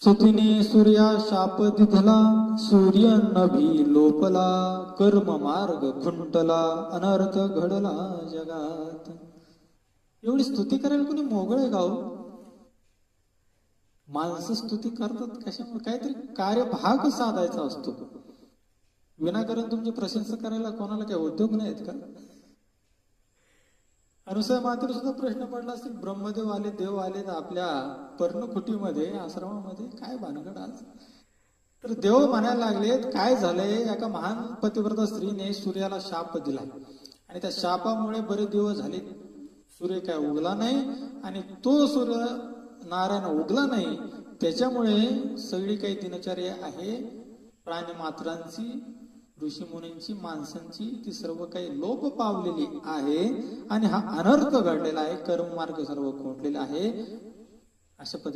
स्तुतीने सूर्या शाप दिधला, सूर्य नभी लोपला, कर्म मार्ग खुंटला, अनर्थ घडला जगात. एवढी स्तुती करायला कोणी मोगळ आहे गाव? माणसं स्तुती करतात कशामुळे? काहीतरी कार्यभाग साधायचा असतो. विनाकारण तुमची प्रशंसा करायला कोणाला काही उद्योग नाहीत का? अनुसया मात्र सुद्धा प्रश्न पडला असेल, ब्रह्मदेव आले, देव आले आपल्या पर्णकुटीमध्ये, आश्रमामध्ये, काय भानगड आज? तर देव म्हणायला लागलेत, काय झालंय, एका महान पतिव्रता स्त्रीने सूर्याला शाप दिला आणि त्या शापामुळे बरेच दिवस झाले सूर्य काय उगला नाही आणि तो सूर्य नारायण उगला नाही. त्याच्यामुळे सगळी काही दिनचर्या आहे प्राणी मात्रांची, ऋषी मुनींची, माणसांची, ती सर्व काही लोप पावलेली आहे आणि हा अनर्थ घडलेला आहे. कर्ममार्ग सर्व खोटलेला आहे. अशा